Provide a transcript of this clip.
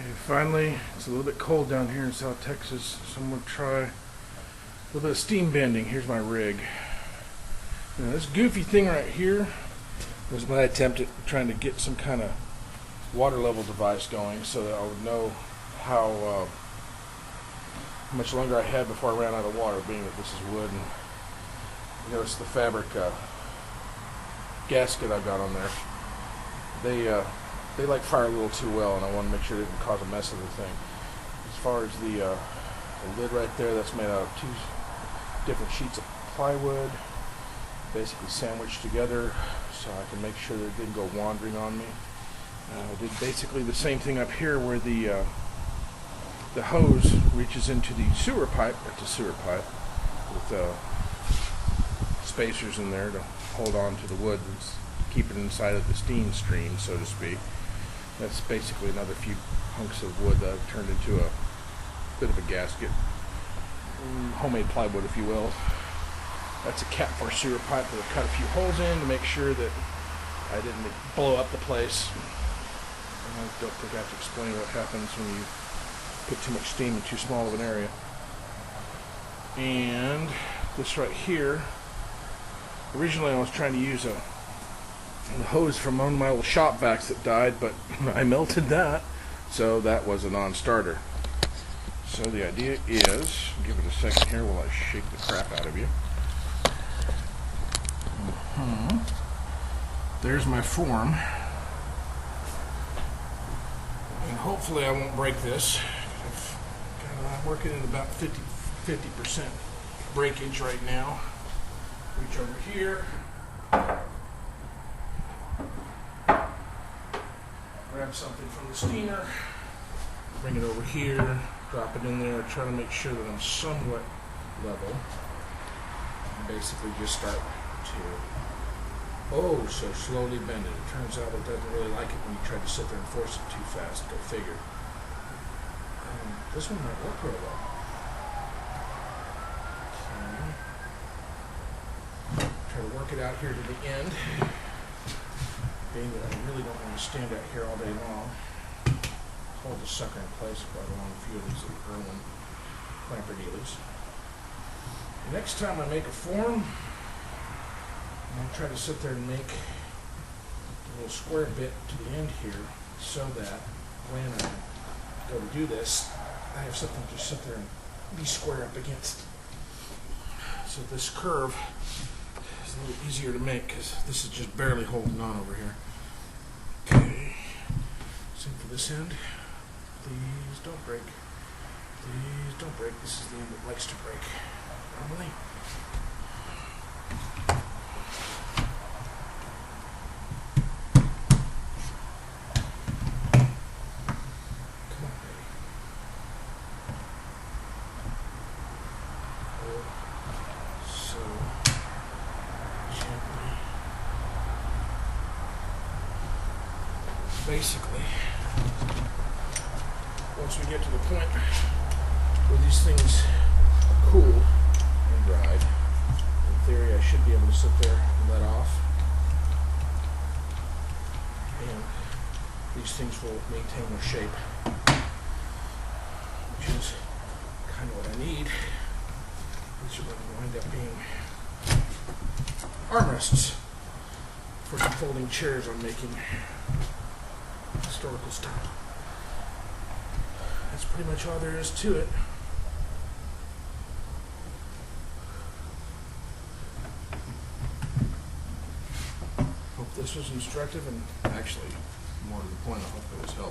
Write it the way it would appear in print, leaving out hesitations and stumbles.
Okay, finally, it's a little bit cold down here in South Texas, so I'm going to try a little bit of steam bending. Here's my rig. Now, this goofy thing right here was my attempt at trying to get some kind of water level device going so that I would know how much longer I had before I ran out of water, being that this is wood. And you notice the fabric gasket I've got on there. They like fire a little too well, and I want to make sure it didn't cause a mess of the thing. As far as the lid right there, that's made out of 2 different sheets of plywood, basically sandwiched together so I can make sure that it didn't go wandering on me. I did basically the same thing up here where the hose reaches into the sewer pipe. It's a sewer pipe with spacers in there to hold on to the wood and keep it inside of the steam stream, so to speak. That's basically another few hunks of wood that I've turned into a bit of a gasket. Homemade plywood, if you will. That's a Cat 4 sewer pipe that I've cut a few holes in to make sure that I didn't blow up the place. I don't think I have to explain what happens when you put too much steam in too small of an area. And this right here, originally I was trying to use the hose from one of my little shop vacs that died, but I melted that, so that was a non-starter. So the idea is, give it a second here while I shake the crap out of you. There's my form, and hopefully I won't break this. I'm working at about 50% breakage right now. Reach over here. Grab something from the steamer, bring it over here, drop it in there, try to make sure that I'm somewhat level, and basically just start to, so slowly bend it. It turns out it doesn't really like it when you try to sit there and force it too fast, go figure. This one might work real well. Okay. Try to work it out here to the end. Being that I really don't want to stand out here all day long. Hold the sucker in place quite along a few of these little Irwin clamper dealers. The next time I make a form, I'm going to try to sit there and make a little square bit to the end here so that when I go to do this, I have something to sit there and be square up against. So this curve is a little easier to make because this is just barely holding on over here. Okay, same for this end. Please don't break. Please don't break. This is the end that likes to break. Normally. Come on, baby. So gently. Basically, once we get to the point where these things cool and dried, in theory I should be able to sit there and let off, and these things will maintain their shape, which is kind of what I need. These are going to wind up being armrests for some folding chairs I'm making historical style. That's pretty much all there is to it. Hope this was instructive, and actually, more to the point, I hope it was helpful.